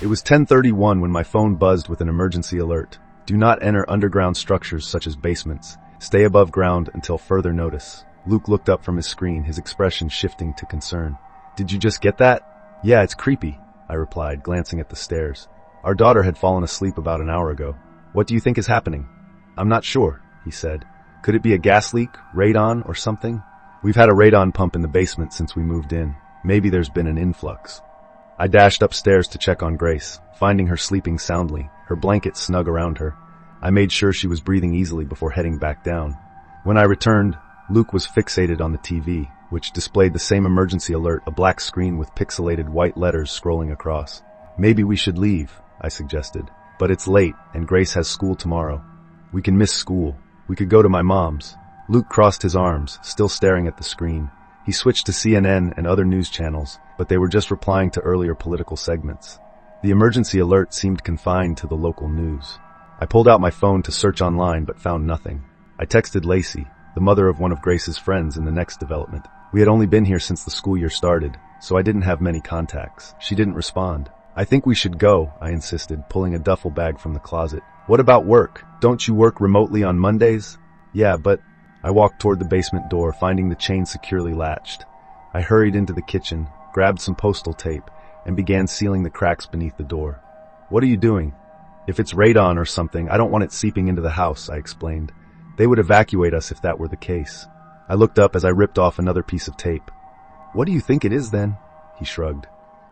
It was 10:31 when my phone buzzed with an emergency alert. Do not enter underground structures such as basements. Stay above ground until further notice. Luke looked up from his screen, his expression shifting to concern. Did you just get that? Yeah, it's creepy, I replied, glancing at the stairs. Our daughter had fallen asleep about an hour ago. What do you think is happening? I'm not sure, he said. Could it be a gas leak, radon, or something? We've had a radon pump in the basement since we moved in. Maybe there's been an influx. I dashed upstairs to check on Grace, finding her sleeping soundly, her blanket snug around her. I made sure she was breathing easily before heading back down. When I returned, Luke was fixated on the TV, which displayed the same emergency alert, a black screen with pixelated white letters scrolling across. Maybe we should leave, I suggested. But it's late, and Grace has school tomorrow. We can miss school. We could go to my mom's. Luke crossed his arms, still staring at the screen. He switched to CNN and other news channels, but they were just replying to earlier political segments. The emergency alert seemed confined to the local news. I pulled out my phone to search online but found nothing. I texted Lacey, the mother of one of Grace's friends in the next development. We had only been here since the school year started, so I didn't have many contacts. She didn't respond. I think we should go, I insisted, pulling a duffel bag from the closet. What about work? Don't you work remotely on Mondays? Yeah, but... I walked toward the basement door, finding the chain securely latched. I hurried into the kitchen, grabbed some postal tape, and began sealing the cracks beneath the door. What are you doing? If it's radon or something, I don't want it seeping into the house, I explained. They would evacuate us if that were the case. I looked up as I ripped off another piece of tape. What do you think it is then? He shrugged.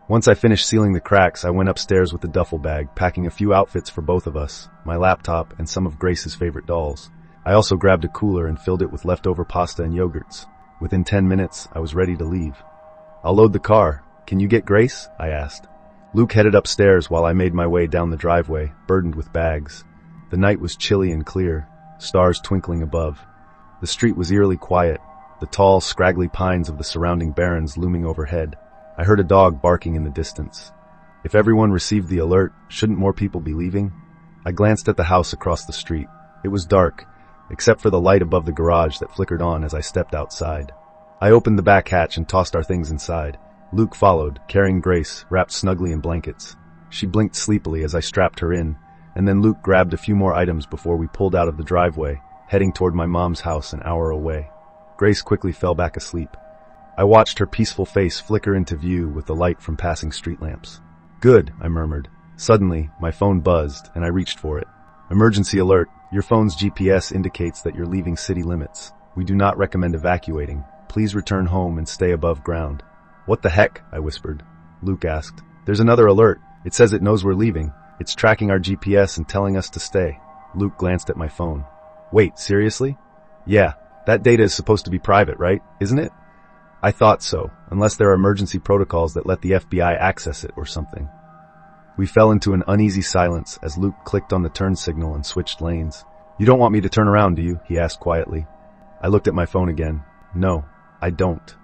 Once I finished sealing the cracks, I went upstairs with the duffel bag, packing a few outfits for both of us, my laptop and some of Grace's favorite dolls. I also grabbed a cooler and filled it with leftover pasta and yogurts. Within 10 minutes, I was ready to leave. I'll load the car. Can you get Grace? I asked. Luke headed upstairs while I made my way down the driveway, burdened with bags. The night was chilly and clear, stars twinkling above. The street was eerily quiet, the tall, scraggly pines of the surrounding barrens looming overhead. I heard a dog barking in the distance. If everyone received the alert, shouldn't more people be leaving? I glanced at the house across the street. It was dark, except for the light above the garage that flickered on as I stepped outside. I opened the back hatch and tossed our things inside. Luke followed, carrying Grace, wrapped snugly in blankets. She blinked sleepily as I strapped her in, and then Luke grabbed a few more items before we pulled out of the driveway, heading toward my mom's house an hour away. Grace quickly fell back asleep. I watched her peaceful face flicker into view with the light from passing street lamps. Good, I murmured. Suddenly, my phone buzzed, and I reached for it. Emergency alert. Your phone's GPS indicates that you're leaving city limits. We do not recommend evacuating. Please return home and stay above ground. What the heck? I whispered. Luke asked. There's another alert. It says it knows we're leaving. It's tracking our GPS and telling us to stay. Luke glanced at my phone. Wait, seriously? Yeah, that data is supposed to be private, right? Isn't it? I thought so, unless there are emergency protocols that let the FBI access it or something. We fell into an uneasy silence as Luke clicked on the turn signal and switched lanes. You don't want me to turn around, do you? He asked quietly. I looked at my phone again. No, I don't.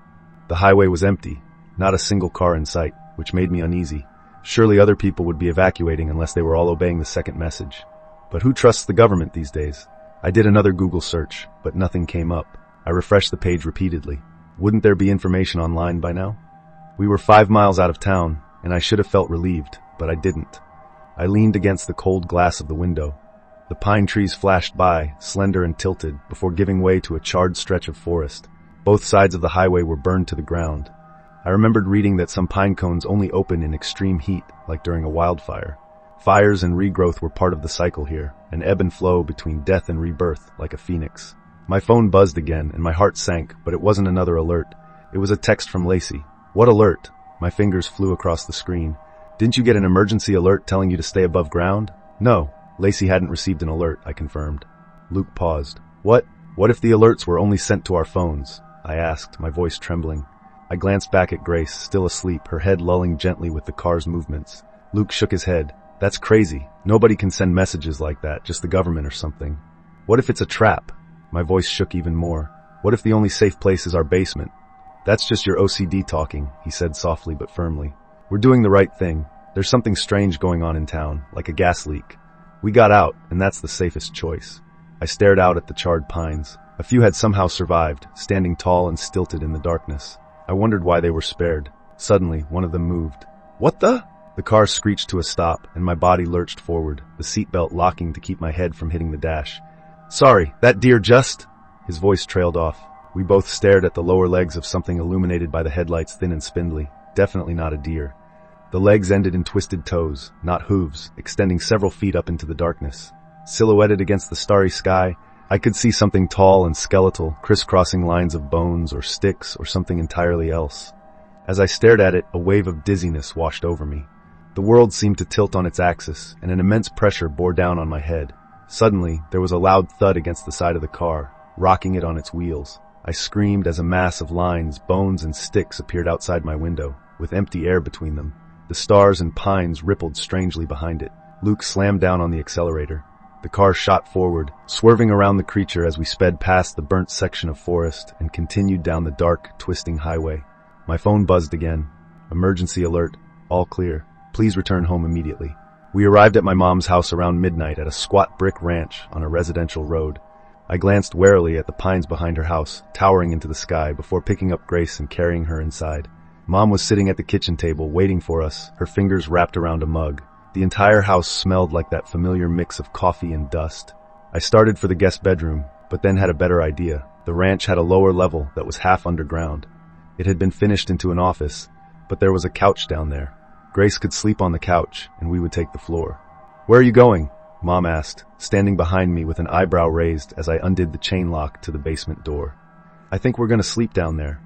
The highway was empty, not a single car in sight, which made me uneasy. Surely other people would be evacuating unless they were all obeying the second message. But who trusts the government these days? I did another Google search, but nothing came up. I refreshed the page repeatedly. Wouldn't there be information online by now? We were 5 miles out of town, and I should have felt relieved, but I didn't. I leaned against the cold glass of the window. The pine trees flashed by, slender and tilted, before giving way to a charred stretch of forest. Both sides of the highway were burned to the ground. I remembered reading that some pine cones only open in extreme heat, like during a wildfire. Fires and regrowth were part of the cycle here, an ebb and flow between death and rebirth, like a phoenix. My phone buzzed again, and my heart sank, but it wasn't another alert. It was a text from Lacey. What alert? My fingers flew across the screen. Didn't you get an emergency alert telling you to stay above ground? No, Lacey hadn't received an alert, I confirmed. Luke paused. What? What if the alerts were only sent to our phones? I asked, my voice trembling. I glanced back at Grace, still asleep, her head lulling gently with the car's movements. Luke shook his head. That's crazy. Nobody can send messages like that, just the government or something. What if it's a trap? My voice shook even more. What if the only safe place is our basement? That's just your OCD talking, he said softly but firmly. We're doing the right thing. There's something strange going on in town, like a gas leak. We got out, and that's the safest choice. I stared out at the charred pines. A few had somehow survived, standing tall and stilted in the darkness. I wondered why they were spared. Suddenly, one of them moved. What the? The The car screeched to a stop, and my body lurched forward, the seatbelt locking to keep my head from hitting the dash. "Sorry, that deer just—" His voice trailed off. We both stared at the lower legs of something illuminated by the headlights, thin and spindly. Definitely not a deer. The legs ended in twisted toes, not hooves, extending several feet up into the darkness. Silhouetted against the starry sky, I could see something tall and skeletal, crisscrossing lines of bones or sticks or something entirely else. As I stared at it, a wave of dizziness washed over me. The world seemed to tilt on its axis, and an immense pressure bore down on my head. Suddenly, there was a loud thud against the side of the car, rocking it on its wheels. I screamed as a mass of lines, bones, and sticks appeared outside my window, with empty air between them. The stars and pines rippled strangely behind it. Luke slammed down on the accelerator. The car shot forward, swerving around the creature as we sped past the burnt section of forest and continued down the dark, twisting highway. My phone buzzed again. Emergency alert. All clear. Please return home immediately. We arrived at my mom's house around midnight at a squat brick ranch on a residential road. I glanced warily at the pines behind her house, towering into the sky, before picking up Grace and carrying her inside. Mom was sitting at the kitchen table, waiting for us, her fingers wrapped around a mug. The entire house smelled like that familiar mix of coffee and dust. I started for the guest bedroom, but then had a better idea. The ranch had a lower level that was half underground. It had been finished into an office, but there was a couch down there. Grace could sleep on the couch, and we would take the floor. "Where are you going?" Mom asked, standing behind me with an eyebrow raised as I undid the chain lock to the basement door. "I think we're going to sleep down there."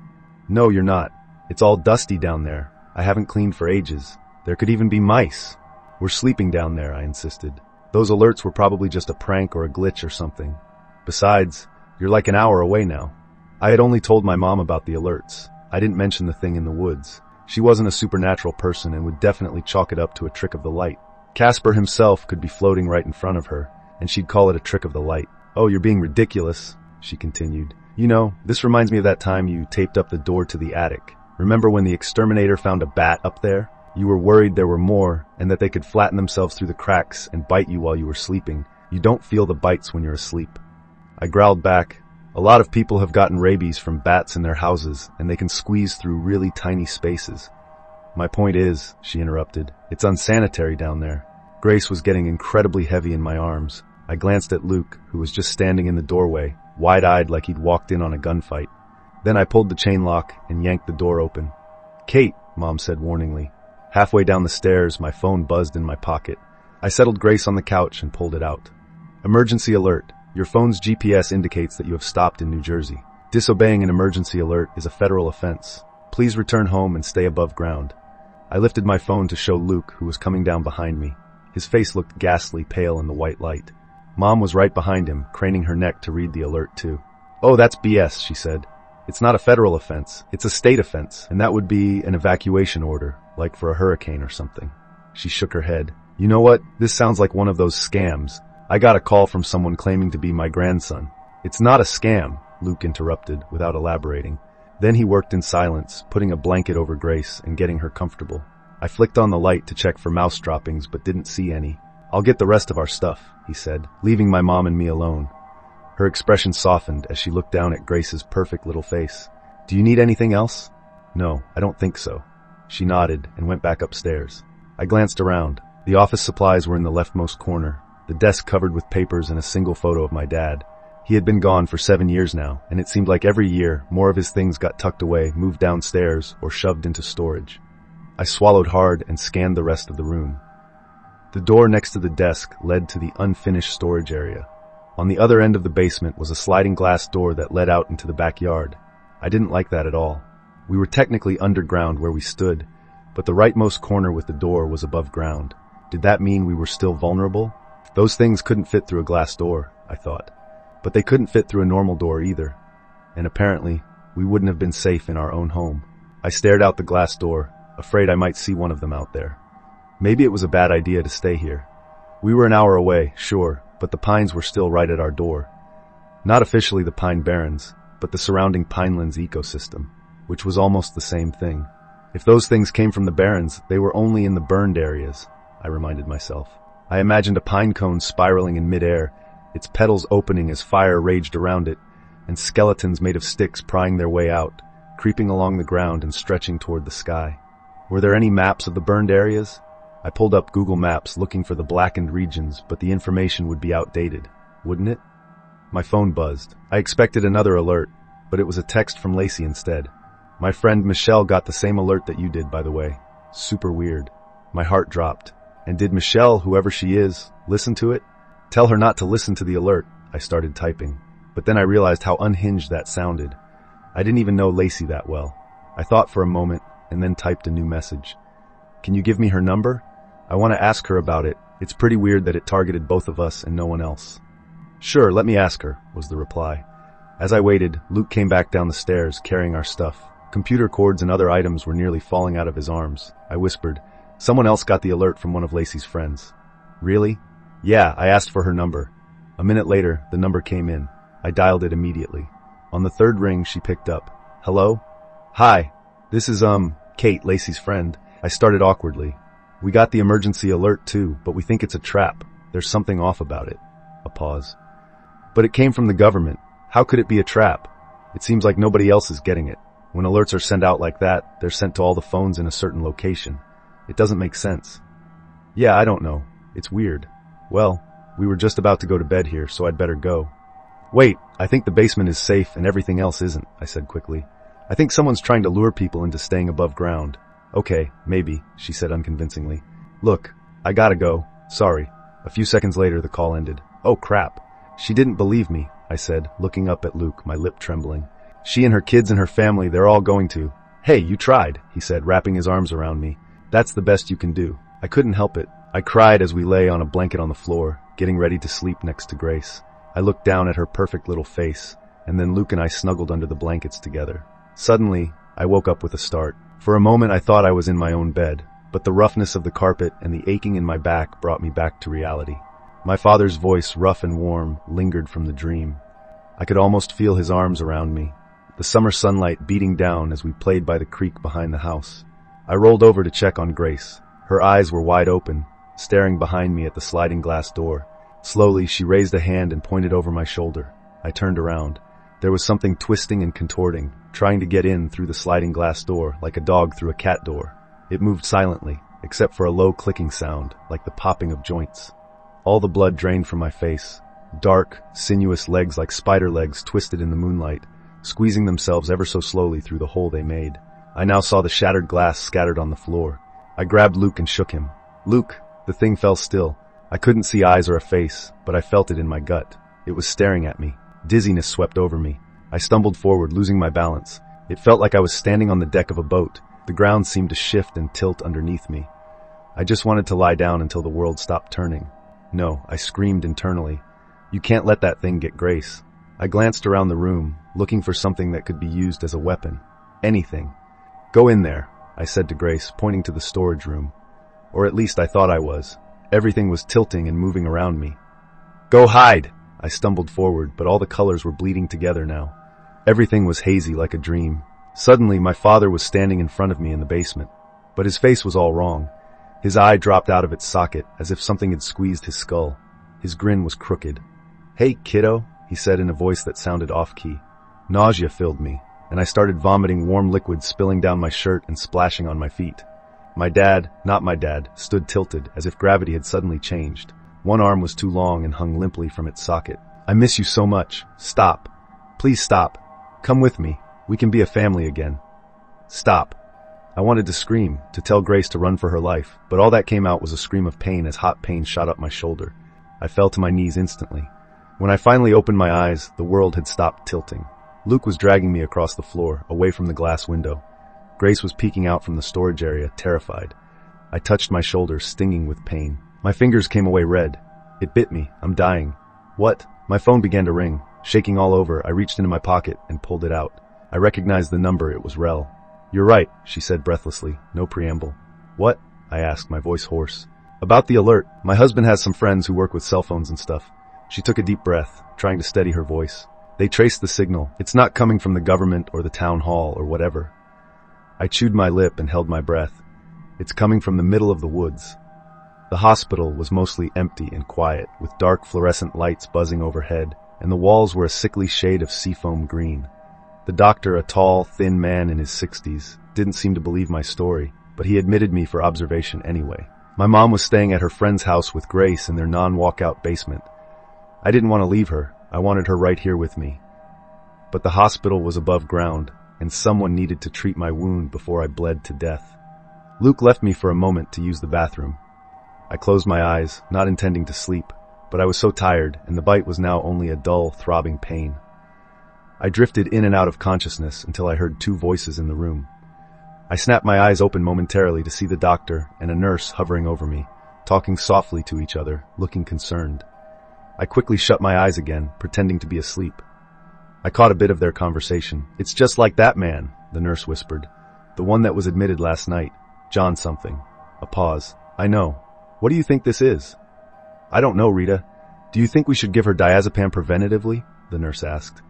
"No, you're not. It's all dusty down there. I haven't cleaned for ages. There could even be mice." "We're sleeping down there," I insisted. "Those alerts were probably just a prank or a glitch or something. Besides, you're like an hour away now." I had only told my mom about the alerts. I didn't mention the thing in the woods. She wasn't a supernatural person and would definitely chalk it up to a trick of the light. Casper himself could be floating right in front of her, and she'd call it a trick of the light. "Oh, you're being ridiculous," she continued. "You know, this reminds me of that time you taped up the door to the attic. Remember when the exterminator found a bat up there? You were worried there were more, and that they could flatten themselves through the cracks and bite you while you were sleeping. You don't feel the bites when you're asleep." I growled back. "A lot of people have gotten rabies from bats in their houses, and they can squeeze through really tiny spaces." "My point is," she interrupted, "it's unsanitary down there." Grace was getting incredibly heavy in my arms. I glanced at Luke, who was just standing in the doorway, wide-eyed like he'd walked in on a gunfight. Then I pulled the chain lock and yanked the door open. "Kate," Mom said warningly. Halfway down the stairs, my phone buzzed in my pocket. I settled Grace on the couch and pulled it out. "Emergency alert. Your phone's GPS indicates that you have stopped in New Jersey. Disobeying an emergency alert is a federal offense. Please return home and stay above ground." I lifted my phone to show Luke, who was coming down behind me. His face looked ghastly pale in the white light. Mom was right behind him, craning her neck to read the alert too. "Oh, that's BS," she said. "It's not a federal offense. It's a state offense, and that would be an evacuation order, like for a hurricane or something." She shook her head. "You know what? This sounds like one of those scams. I got a call from someone claiming to be my grandson." "It's not a scam," Luke interrupted, without elaborating. Then he worked in silence, putting a blanket over Grace and getting her comfortable. I flicked on the light to check for mouse droppings, but didn't see any. "I'll get the rest of our stuff," he said, leaving my mom and me alone. Her expression softened as she looked down at Grace's perfect little face. "Do you need anything else?" "No, I don't think so." She nodded and went back upstairs. I glanced around. The office supplies were in the leftmost corner, the desk covered with papers and a single photo of my dad. He had been gone for 7 years now, and it seemed like every year more of his things got tucked away, moved downstairs, or shoved into storage. I swallowed hard and scanned the rest of the room. The door next to the desk led to the unfinished storage area. On the other end of the basement was a sliding glass door that led out into the backyard. I didn't like that at all. We were technically underground where we stood, but the rightmost corner with the door was above ground. Did that mean we were still vulnerable? Those things couldn't fit through a glass door, I thought. But they couldn't fit through a normal door either. And apparently, we wouldn't have been safe in our own home. I stared out the glass door, afraid I might see one of them out there. Maybe it was a bad idea to stay here. We were an hour away, sure, but the pines were still right at our door. Not officially the Pine Barrens, but the surrounding pinelands ecosystem, which was almost the same thing. If those things came from the Barrens, they were only in the burned areas, I reminded myself. I imagined a pine cone spiraling in midair, its petals opening as fire raged around it, and skeletons made of sticks prying their way out, creeping along the ground and stretching toward the sky. Were there any maps of the burned areas? I pulled up Google Maps looking for the blackened regions, but the information would be outdated, wouldn't it? My phone buzzed. I expected another alert, but it was a text from Lacey instead. My friend Michelle got the same alert that you did, by the way. Super weird. My heart dropped. And did Michelle, whoever she is, listen to it? Tell her not to listen to the alert, I started typing. But then I realized how unhinged that sounded. I didn't even know Lacey that well. I thought for a moment, and then typed a new message. Can you give me her number? I want to ask her about it. It's pretty weird that it targeted both of us and no one else. Sure, let me ask her, was the reply. As I waited, Luke came back down the stairs, carrying our stuff. Computer cords and other items were nearly falling out of his arms. I whispered, someone else got the alert from one of Lacey's friends. Really? Yeah, I asked for her number. A minute later, the number came in. I dialed it immediately. On the third ring, she picked up. Hello? Hi. This is, Kate, Lacey's friend. I started awkwardly. We got the emergency alert too, but we think it's a trap. There's something off about it. A pause. But it came from the government. How could it be a trap? It seems like nobody else is getting it. When alerts are sent out like that, they're sent to all the phones in a certain location. It doesn't make sense. Yeah, I don't know. It's weird. Well, we were just about to go to bed here, so I'd better go. Wait, I think the basement is safe and everything else isn't, I said quickly. I think someone's trying to lure people into staying above ground. Okay, maybe, she said unconvincingly. Look, I gotta go. Sorry. A few seconds later, the call ended. Oh crap. She didn't believe me, I said, looking up at Luke, my lip trembling. She and her kids and her family, they're all going to. Hey, you tried, he said, wrapping his arms around me. That's the best you can do. I couldn't help it. I cried as we lay on a blanket on the floor, getting ready to sleep next to Grace. I looked down at her perfect little face, and then Luke and I snuggled under the blankets together. Suddenly, I woke up with a start. For a moment I thought I was in my own bed, but the roughness of the carpet and the aching in my back brought me back to reality. My father's voice, rough and warm, lingered from the dream. I could almost feel his arms around me, the summer sunlight beating down as we played by the creek behind the house. I rolled over to check on Grace. Her eyes were wide open, staring behind me at the sliding glass door. Slowly, she raised a hand and pointed over my shoulder. I turned around. There was something twisting and contorting, trying to get in through the sliding glass door like a dog through a cat door. It moved silently, except for a low clicking sound, like the popping of joints. All the blood drained from my face. Dark, sinuous legs like spider legs twisted in the moonlight, squeezing themselves ever so slowly through the hole they made. I now saw the shattered glass scattered on the floor. I grabbed Luke and shook him. Luke! The thing fell still. I couldn't see eyes or a face, but I felt it in my gut. It was staring at me. Dizziness swept over me. I stumbled forward, losing my balance. It felt like I was standing on the deck of a boat. The ground seemed to shift and tilt underneath me. I just wanted to lie down until the world stopped turning. No, I screamed internally. You can't let that thing get Grace. I glanced around the room, looking for something that could be used as a weapon. Anything. Go in there, I said to Grace, pointing to the storage room. Or at least I thought I was. Everything was tilting and moving around me. Go hide! I stumbled forward, but all the colors were bleeding together now. Everything was hazy like a dream. Suddenly, my father was standing in front of me in the basement. But his face was all wrong. His eye dropped out of its socket, as if something had squeezed his skull. His grin was crooked. Hey, kiddo, he said in a voice that sounded off-key. Nausea filled me, and I started vomiting warm liquid spilling down my shirt and splashing on my feet. My dad, not my dad, stood tilted, as if gravity had suddenly changed. One arm was too long and hung limply from its socket. I miss you so much. Stop. Please stop. Come with me. We can be a family again. Stop. I wanted to scream, to tell Grace to run for her life, but all that came out was a scream of pain as hot pain shot up my shoulder. I fell to my knees instantly. When I finally opened my eyes, the world had stopped tilting. Luke was dragging me across the floor, away from the glass window. Grace was peeking out from the storage area, terrified. I touched my shoulder, stinging with pain. My fingers came away red. It bit me. I'm dying. What? My phone began to ring. Shaking all over, I reached into my pocket and pulled it out. I recognized the number. It was Rel. You're right, she said breathlessly, no preamble. What? I asked, my voice hoarse. About the alert. My husband has some friends who work with cell phones and stuff. She took a deep breath, trying to steady her voice. They traced the signal. It's not coming from the government or the town hall or whatever. I chewed my lip and held my breath. It's coming from the middle of the woods. The hospital was mostly empty and quiet, with dark fluorescent lights buzzing overhead, and the walls were a sickly shade of seafoam green. The doctor, a tall, thin man in his 60s, didn't seem to believe my story, but he admitted me for observation anyway. My mom was staying at her friend's house with Grace in their non-walkout basement. I didn't want to leave her. I wanted her right here with me. But the hospital was above ground, and someone needed to treat my wound before I bled to death. Luke left me for a moment to use the bathroom. I closed my eyes, not intending to sleep, but I was so tired, and the bite was now only a dull, throbbing pain. I drifted in and out of consciousness until I heard two voices in the room. I snapped my eyes open momentarily to see the doctor and a nurse hovering over me, talking softly to each other, looking concerned. I quickly shut my eyes again, pretending to be asleep. I caught a bit of their conversation. "It's just like that man," the nurse whispered. "The one that was admitted last night. John something." A pause. "I know. What do you think this is?" "I don't know, Rita. Do you think we should give her diazepam preventatively?" the nurse asked.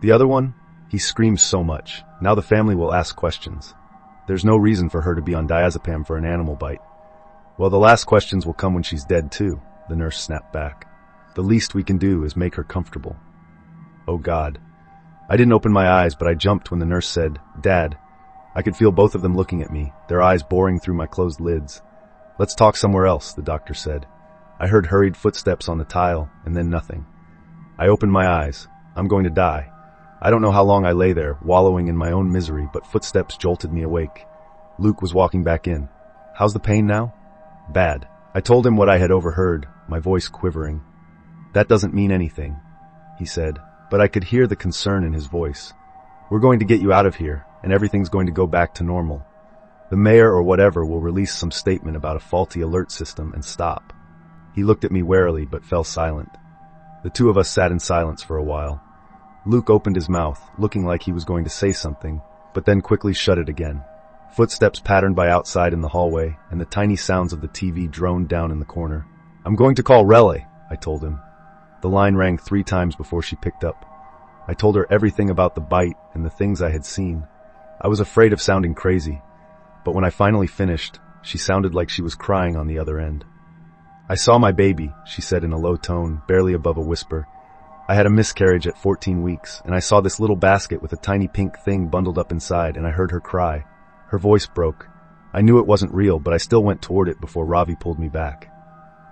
"The other one? He screams so much. Now the family will ask questions. There's no reason for her to be on diazepam for an animal bite." "Well, the last questions will come when she's dead too," the nurse snapped back. "The least we can do is make her comfortable." Oh God. I didn't open my eyes, but I jumped when the nurse said, "Dad." I could feel both of them looking at me, their eyes boring through my closed lids. "Let's talk somewhere else," the doctor said. I heard hurried footsteps on the tile, and then nothing. I opened my eyes. I'm going to die. I don't know how long I lay there, wallowing in my own misery, but footsteps jolted me awake. Luke was walking back in. "How's the pain now?" "Bad." I told him what I had overheard, my voice quivering. "That doesn't mean anything," he said, but I could hear the concern in his voice. "We're going to get you out of here, and everything's going to go back to normal. The mayor or whatever will release some statement about a faulty alert system and stop." He looked at me warily but fell silent. The two of us sat in silence for a while. Luke opened his mouth, looking like he was going to say something, but then quickly shut it again. Footsteps patterned by outside in the hallway, and the tiny sounds of the TV droned down in the corner. "I'm going to call Relay," I told him. The line rang 3 times before she picked up. I told her everything about the bite and the things I had seen. I was afraid of sounding crazy, but when I finally finished, she sounded like she was crying on the other end. "I saw my baby," she said in a low tone, barely above a whisper. "I had a miscarriage at 14 weeks, and I saw this little basket with a tiny pink thing bundled up inside, and I heard her cry." Her voice broke. I knew it wasn't real, but I still went toward it before Ravi pulled me back.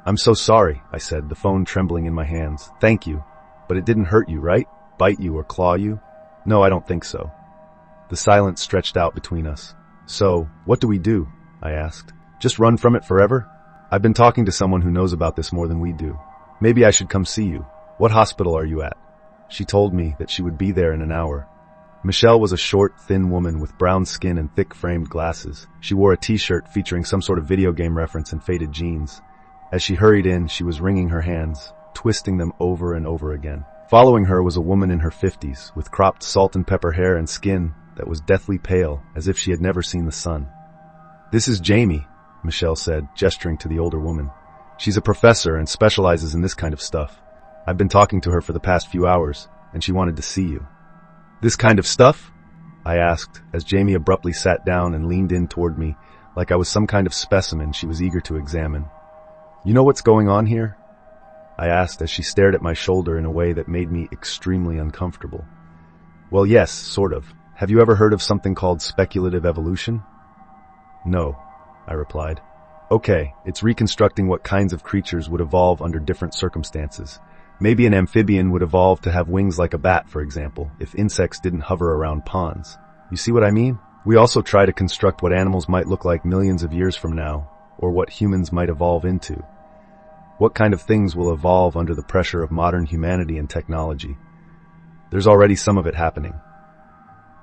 "I'm so sorry," I said, the phone trembling in my hands. "Thank you. But it didn't hurt you, right? Bite you or claw you?" "No, I don't think so." The silence stretched out between us. "So, what do we do?" I asked. "Just run from it forever?" "I've been talking to someone who knows about this more than we do. Maybe I should come see you. What hospital are you at?" She told me that she would be there in an hour. Michelle was a short, thin woman with brown skin and thick-framed glasses. She wore a t-shirt featuring some sort of video game reference and faded jeans. As she hurried in, she was wringing her hands, twisting them over and over again. Following her was a woman in her 50s, with cropped salt and pepper hair and skin that was deathly pale, as if she had never seen the sun. "This is Jamie," Michelle said, gesturing to the older woman. "She's a professor and specializes in this kind of stuff. I've been talking to her for the past few hours, and she wanted to see you." "This kind of stuff?" I asked, as Jamie abruptly sat down and leaned in toward me, like I was some kind of specimen she was eager to examine. "You know what's going on here?" I asked as she stared at my shoulder in a way that made me extremely uncomfortable. "Well, yes, sort of. Have you ever heard of something called speculative evolution?" "No," I replied. "Okay, it's reconstructing what kinds of creatures would evolve under different circumstances. Maybe an amphibian would evolve to have wings like a bat, for example, if insects didn't hover around ponds. You see what I mean? We also try to construct what animals might look like millions of years from now, or what humans might evolve into. What kind of things will evolve under the pressure of modern humanity and technology? There's already some of it happening.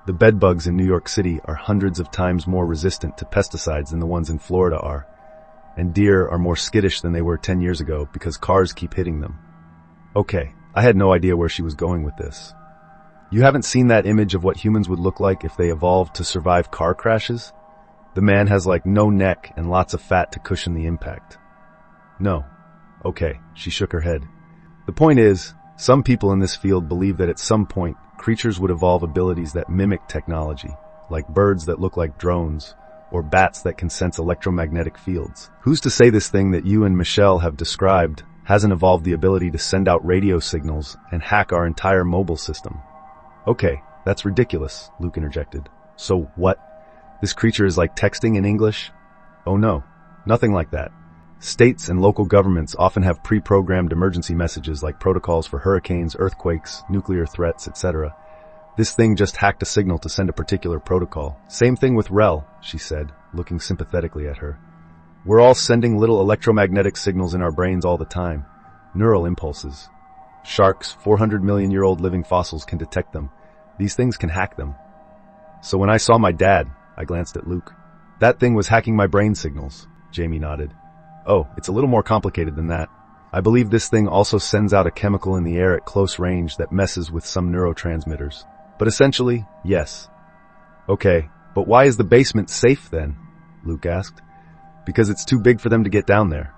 The bedbugs in New York City are hundreds of times more resistant to pesticides than the ones in Florida are, and deer are more skittish than they were 10 years ago because cars keep hitting them. Okay, I had no idea where she was going with this. You haven't seen that image of what humans would look like if they evolved to survive car crashes? The man has like no neck and lots of fat to cushion the impact. No. Okay, she shook her head. The point is, some people in this field believe that at some point, creatures would evolve abilities that mimic technology, like birds that look like drones, or bats that can sense electromagnetic fields. Who's to say this thing that you and Michelle have described hasn't evolved the ability to send out radio signals and hack our entire mobile system? Okay, that's ridiculous, Luke interjected. So what? This creature is like texting in English? Oh no, nothing like that. States and local governments often have pre-programmed emergency messages like protocols for hurricanes, earthquakes, nuclear threats, etc. This thing just hacked a signal to send a particular protocol. Same thing with Rel, she said, looking sympathetically at her. We're all sending little electromagnetic signals in our brains all the time. Neural impulses. Sharks, 400 million-year-old living fossils can detect them. These things can hack them. So when I saw my dad, I glanced at Luke. That thing was hacking my brain signals, Jamie nodded. Oh, it's a little more complicated than that. I believe this thing also sends out a chemical in the air at close range that messes with some neurotransmitters. But essentially, yes. Okay, but why is the basement safe then? Luke asked. Because it's too big for them to get down there.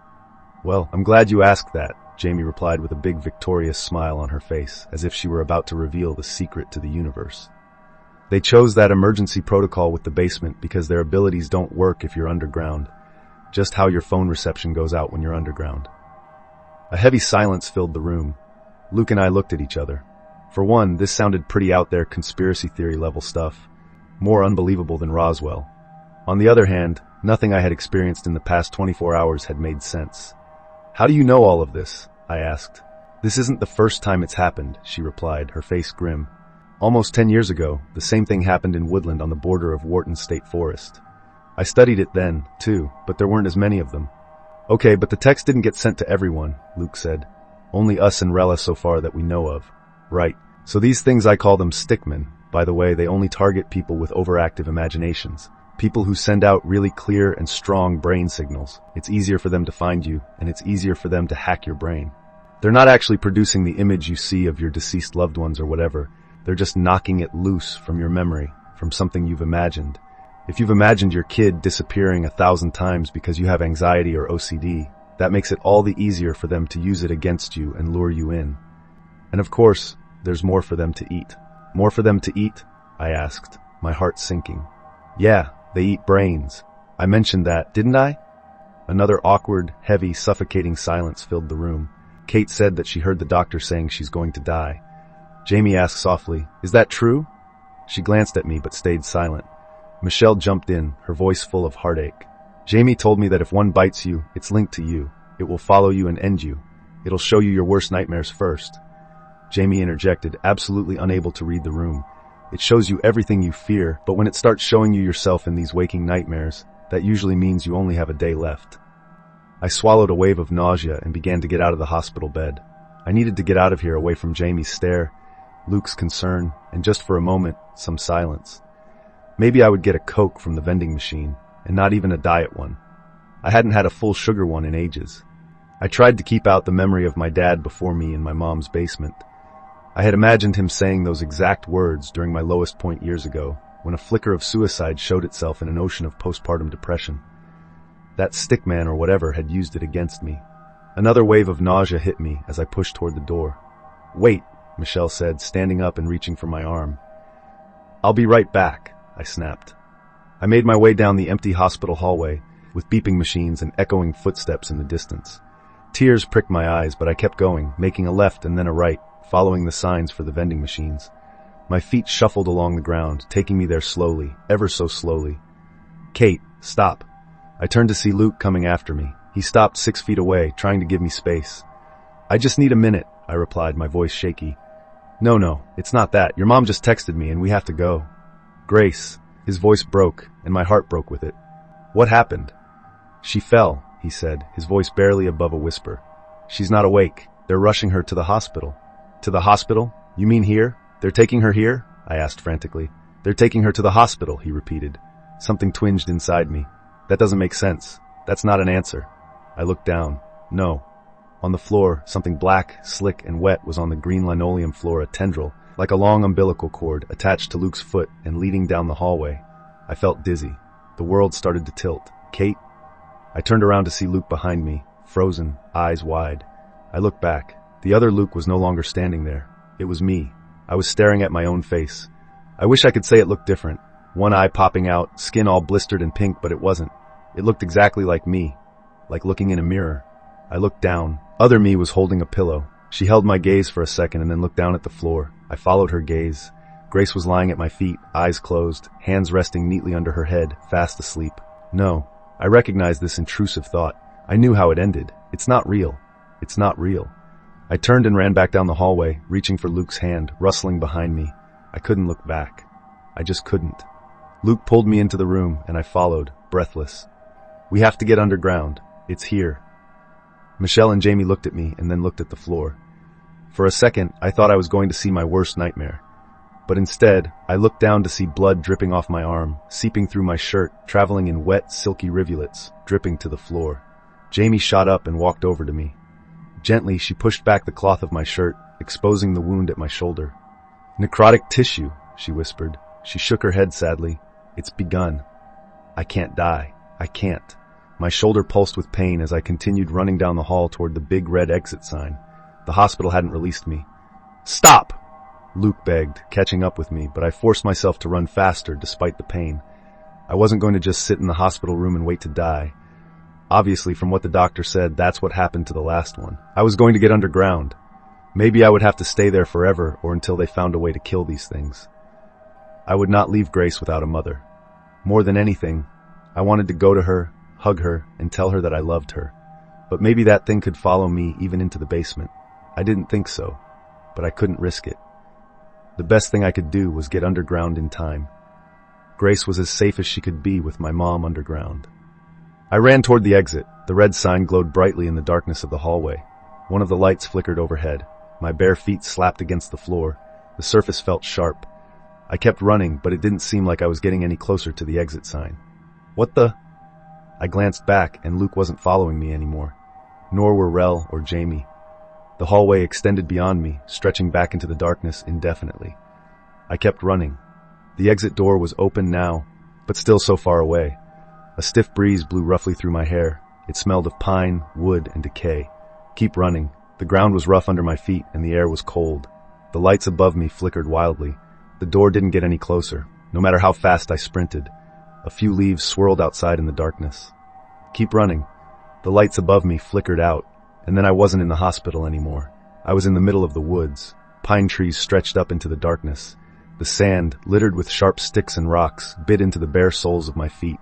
Well, I'm glad you asked that, Jamie replied with a big victorious smile on her face, as if she were about to reveal the secret to the universe. They chose that emergency protocol with the basement because their abilities don't work if you're underground. Just how your phone reception goes out when you're underground. A heavy silence filled the room. Luke and I looked at each other. For one, this sounded pretty out there conspiracy theory level stuff. More unbelievable than Roswell. On the other hand, nothing I had experienced in the past 24 hours had made sense. How do you know all of this? I asked. This isn't the first time it's happened, she replied, her face grim. Almost 10 years ago, the same thing happened in Woodland on the border of Wharton State Forest. I studied it then, too, but there weren't as many of them. Okay, but the text didn't get sent to everyone, Luke said. Only us and Rella so far that we know of. Right. So these things, I call them stickmen. By the way, they only target people with overactive imaginations. People who send out really clear and strong brain signals. It's easier for them to find you, and it's easier for them to hack your brain. They're not actually producing the image you see of your deceased loved ones or whatever. They're just knocking it loose from your memory, from something you've imagined. If you've imagined your kid disappearing 1,000 times because you have anxiety or OCD, that makes it all the easier for them to use it against you and lure you in. And of course, there's more for them to eat. More for them to eat? I asked, my heart sinking. Yeah, they eat brains. I mentioned that, didn't I? Another awkward, heavy, suffocating silence filled the room. Kate said that she heard the doctor saying she's going to die. Jamie asked softly, "Is that true?" She glanced at me but stayed silent. Michelle jumped in, her voice full of heartache. "Jamie told me that if one bites you, it's linked to you. It will follow you and end you. It'll show you your worst nightmares first." Jamie interjected, absolutely unable to read the room. "It shows you everything you fear, but when it starts showing you yourself in these waking nightmares, that usually means you only have a day left." I swallowed a wave of nausea and began to get out of the hospital bed. I needed to get out of here away from Jamie's stare, Luke's concern, and just for a moment, some silence. Maybe I would get a Coke from the vending machine, and not even a diet one. I hadn't had a full sugar one in ages. I tried to keep out the memory of my dad before me in my mom's basement. I had imagined him saying those exact words during my lowest point years ago, when a flicker of suicide showed itself in an ocean of postpartum depression. That stickman or whatever had used it against me. Another wave of nausea hit me as I pushed toward the door. "Wait," Michelle said, standing up and reaching for my arm. "I'll be right back," I snapped. I made my way down the empty hospital hallway, with beeping machines and echoing footsteps in the distance. Tears pricked my eyes, but I kept going, making a left and then a right, following the signs for the vending machines. My feet shuffled along the ground, taking me there slowly, ever so slowly. "Kate, stop." I turned to see Luke coming after me. He stopped 6 feet away, trying to give me space. "I just need a minute," I replied, my voice shaky. No, it's not that. Your mom just texted me and we have to go." "Grace." His voice broke, and my heart broke with it. "What happened?" "She fell," he said, his voice barely above a whisper. "She's not awake. They're rushing her to the hospital." "To the hospital? You mean here? They're taking her here?" I asked frantically. "They're taking her to the hospital," he repeated. Something twinged inside me. "That doesn't make sense. That's not an answer." I looked down. No. On the floor, something black, slick, and wet was on the green linoleum floor, a tendril, like a long umbilical cord, attached to Luke's foot and leading down the hallway. I felt dizzy. The world started to tilt. "Kate?" I turned around to see Luke behind me, frozen, eyes wide. I looked back. The other Luke was no longer standing there. It was me. I was staring at my own face. I wish I could say it looked different. One eye popping out, skin all blistered and pink, but it wasn't. It looked exactly like me, like looking in a mirror. I looked down. Other me was holding a pillow. She held my gaze for a second and then looked down at the floor. I followed her gaze. Grace was lying at my feet, eyes closed, hands resting neatly under her head, fast asleep. No, I recognized this intrusive thought. I knew how it ended. It's not real. It's not real. I turned and ran back down the hallway, reaching for Luke's hand, rustling behind me. I couldn't look back. I just couldn't. Luke pulled me into the room, and I followed, breathless. We have to get underground. It's here. Michelle and Jamie looked at me and then looked at the floor. For a second, I thought I was going to see my worst nightmare. But instead, I looked down to see blood dripping off my arm, seeping through my shirt, traveling in wet, silky rivulets, dripping to the floor. Jamie shot up and walked over to me. Gently, she pushed back the cloth of my shirt, exposing the wound at my shoulder. Necrotic tissue, she whispered. She shook her head sadly. It's begun. I can't die. I can't. My shoulder pulsed with pain as I continued running down the hall toward the big red exit sign. The hospital hadn't released me. Stop! Luke begged, catching up with me, but I forced myself to run faster despite the pain. I wasn't going to just sit in the hospital room and wait to die. Obviously, from what the doctor said, that's what happened to the last one. I was going to get underground. Maybe I would have to stay there forever or until they found a way to kill these things. I would not leave Grace without a mother. More than anything, I wanted to go to her, hug her, and tell her that I loved her. But maybe that thing could follow me even into the basement. I didn't think so, but I couldn't risk it. The best thing I could do was get underground in time. Grace was as safe as she could be with my mom underground. I ran toward the exit. The red sign glowed brightly in the darkness of the hallway. One of the lights flickered overhead. My bare feet slapped against the floor. The surface felt sharp. I kept running, but it didn't seem like I was getting any closer to the exit sign. What the? I glanced back, and Luke wasn't following me anymore. Nor were Rel or Jamie. The hallway extended beyond me, stretching back into the darkness indefinitely. I kept running. The exit door was open now, but still so far away. A stiff breeze blew roughly through my hair. It smelled of pine, wood, and decay. Keep running. The ground was rough under my feet, and the air was cold. The lights above me flickered wildly. The door didn't get any closer, no matter how fast I sprinted. A few leaves swirled outside in the darkness. Keep running. The lights above me flickered out, and then I wasn't in the hospital anymore. I was in the middle of the woods. Pine trees stretched up into the darkness. The sand, littered with sharp sticks and rocks, bit into the bare soles of my feet.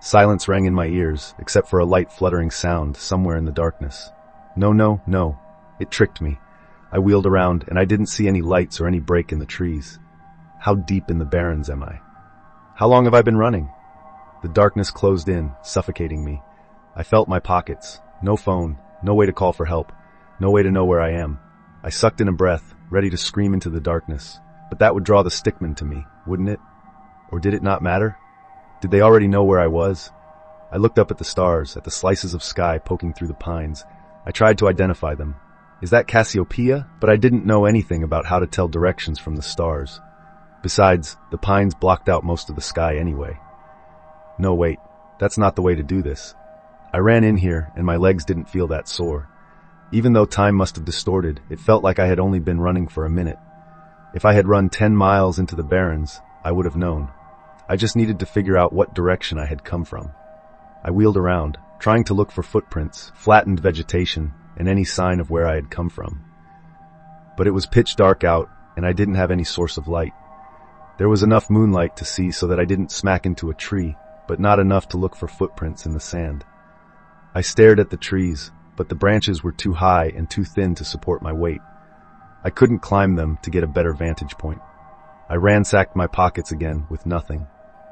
Silence rang in my ears, except for a light fluttering sound somewhere in the darkness. No. It tricked me. I wheeled around, and I didn't see any lights or any break in the trees. How deep in the barrens am I? How long have I been running? The darkness closed in, suffocating me. I felt my pockets. No phone. No way to call for help. No way to know where I am. I sucked in a breath, ready to scream into the darkness. But that would draw the stickmen to me, wouldn't it? Or did it not matter? Did they already know where I was? I looked up at the stars, at the slices of sky poking through the pines. I tried to identify them. Is that Cassiopeia? But I didn't know anything about how to tell directions from the stars. Besides, the pines blocked out most of the sky anyway. No, wait. That's not the way to do this. I ran in here, and my legs didn't feel that sore. Even though time must have distorted, it felt like I had only been running for a minute. If I had run 10 miles into the barrens, I would have known. I just needed to figure out what direction I had come from. I wheeled around, trying to look for footprints, flattened vegetation, and any sign of where I had come from. But it was pitch dark out, and I didn't have any source of light. There was enough moonlight to see so that I didn't smack into a tree, but not enough to look for footprints in the sand. I stared at the trees, but the branches were too high and too thin to support my weight. I couldn't climb them to get a better vantage point. I ransacked my pockets again with nothing,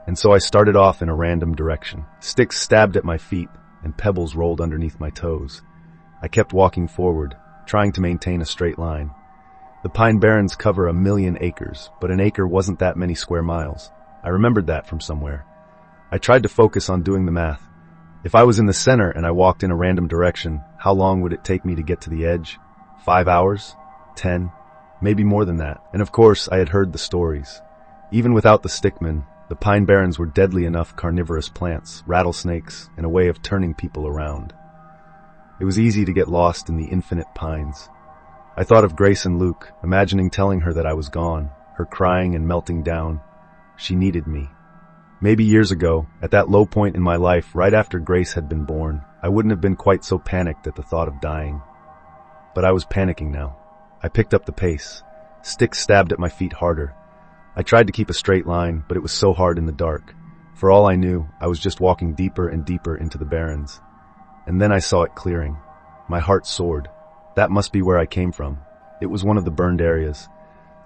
and so I started off in a random direction. Sticks stabbed at my feet, and pebbles rolled underneath my toes. I kept walking forward, trying to maintain a straight line. The Pine Barrens cover 1,000,000 acres, but an acre wasn't that many square miles. I remembered that from somewhere. I tried to focus on doing the math. If I was in the center and I walked in a random direction, how long would it take me to get to the edge? 5 hours? 10? Maybe more than that. And of course, I had heard the stories. Even without the stickmen, the Pine Barrens were deadly enough carnivorous plants, rattlesnakes, and a way of turning people around. It was easy to get lost in the infinite pines. I thought of Grace and Luke, imagining telling her that I was gone, her crying and melting down. She needed me. Maybe years ago, at that low point in my life right after Grace had been born, I wouldn't have been quite so panicked at the thought of dying. But I was panicking now. I picked up the pace. Sticks stabbed at my feet harder. I tried to keep a straight line, but it was so hard in the dark. For all I knew, I was just walking deeper and deeper into the barrens. and then I saw it clearing. My heart soared. That must be where I came from. It was one of the burned areas.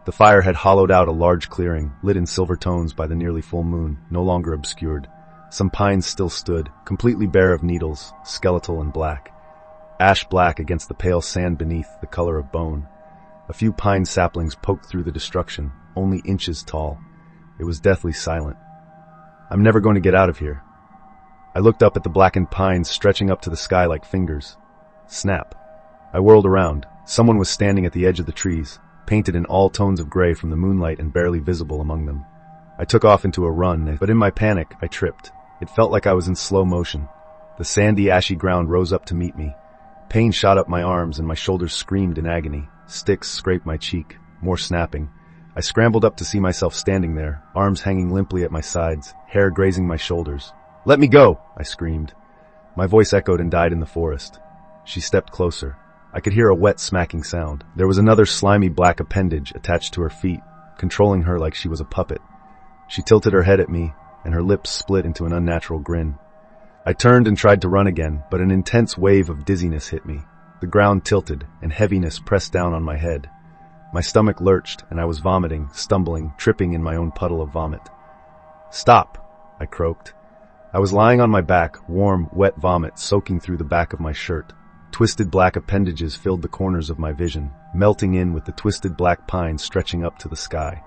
The fire had hollowed out a large clearing, lit in silver tones by the nearly full moon, no longer obscured. Some pines still stood, completely bare of needles, skeletal and black. Ash black against the pale sand beneath, the color of bone. A few pine saplings poked through the destruction, only inches tall. It was deathly silent. I'm never going to get out of here. I looked up at the blackened pines stretching up to the sky like fingers. Snap. I whirled around. Someone was standing at the edge of the trees, painted in all tones of gray from the moonlight and barely visible among them. I took off into a run, but in my panic, I tripped. It felt like I was in slow motion. The sandy, ashy ground rose up to meet me. Pain shot up my arms and my shoulders screamed in agony. Sticks scraped my cheek, more snapping. I scrambled up to see myself standing there, arms hanging limply at my sides, hair grazing my shoulders. "Let me go!" I screamed. My voice echoed and died in the forest. She stepped closer. I could hear a wet smacking sound. There was another slimy black appendage attached to her feet, controlling her like she was a puppet. She tilted her head at me, and her lips split into an unnatural grin. I turned and tried to run again, but an intense wave of dizziness hit me. The ground tilted, and heaviness pressed down on my head. My stomach lurched, and I was vomiting, stumbling, tripping in my own puddle of vomit. "Stop!" I croaked. I was lying on my back, warm, wet vomit soaking through the back of my shirt. Twisted black appendages filled the corners of my vision, melting in with the twisted black pines stretching up to the sky.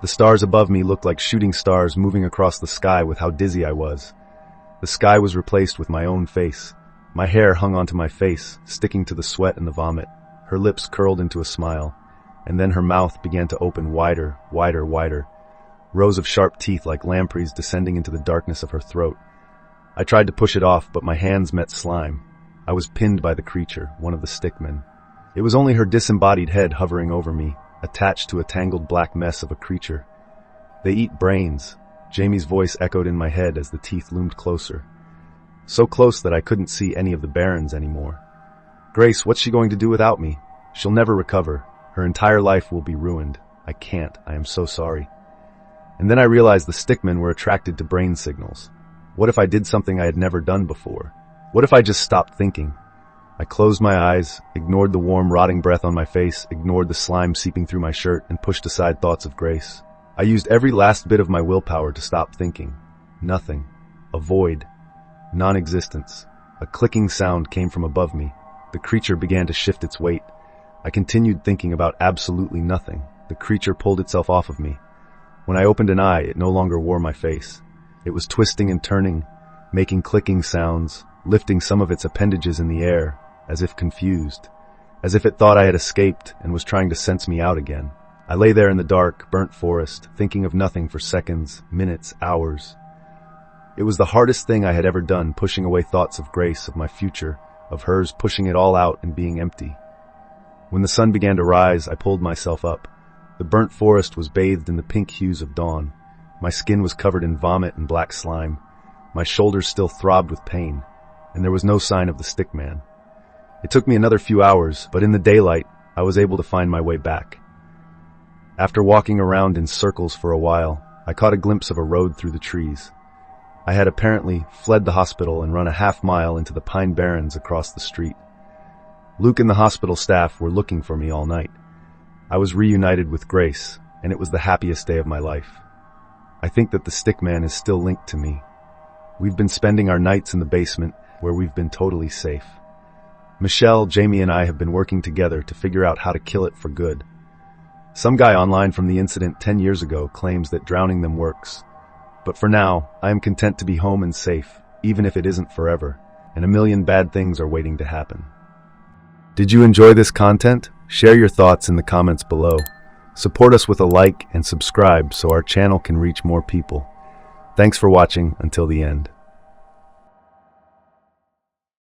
The stars above me looked like shooting stars moving across the sky with how dizzy I was. The sky was replaced with my own face. My hair hung onto my face, sticking to the sweat and the vomit. Her lips curled into a smile, and then her mouth began to open wider, wider, wider. Rows of sharp teeth like lampreys descending into the darkness of her throat. I tried to push it off, but my hands met slime. I was pinned by the creature, one of the stickmen. It was only her disembodied head hovering over me, attached to a tangled black mess of a creature. "They eat brains." Jamie's voice echoed in my head as the teeth loomed closer. So close that I couldn't see any of the barrens anymore. "Grace, what's she going to do without me? She'll never recover. Her entire life will be ruined. I can't. I am so sorry." And then I realized the stickmen were attracted to brain signals. What if I did something I had never done before? What if I just stopped thinking? I closed my eyes, ignored the warm, rotting breath on my face, ignored the slime seeping through my shirt, and pushed aside thoughts of Grace. I used every last bit of my willpower to stop thinking. Nothing. A void. Non-existence. A clicking sound came from above me. The creature began to shift its weight. I continued thinking about absolutely nothing. The creature pulled itself off of me. When I opened an eye, it no longer wore my face. It was twisting and turning, making clicking sounds, lifting some of its appendages in the air, as if confused, as if it thought I had escaped and was trying to sense me out again. I lay there in the dark, burnt forest, thinking of nothing for seconds, minutes, hours. It was the hardest thing I had ever done, pushing away thoughts of Grace, of my future, of hers, pushing it all out and being empty. When the sun began to rise, I pulled myself up. The burnt forest was bathed in the pink hues of dawn. My skin was covered in vomit and black slime. My shoulders still throbbed with pain, and there was no sign of the stickman. It took me another few hours, but in the daylight, I was able to find my way back. After walking around in circles for a while, I caught a glimpse of a road through the trees. I had apparently fled the hospital and run a half-mile into the pine barrens across the street. Luke and the hospital staff were looking for me all night. I was reunited with Grace, and it was the happiest day of my life. I think that the stickman is still linked to me. We've been spending our nights in the basement, where we've been totally safe. Michelle, Jamie, and I have been working together to figure out how to kill it for good. Some guy online from the incident 10 years ago claims that drowning them works. But for now, I am content to be home and safe, even if it isn't forever, and a million bad things are waiting to happen. Did you enjoy this content? Share your thoughts in the comments below. Support us with a like and subscribe so our channel can reach more people. Thanks for watching until the end.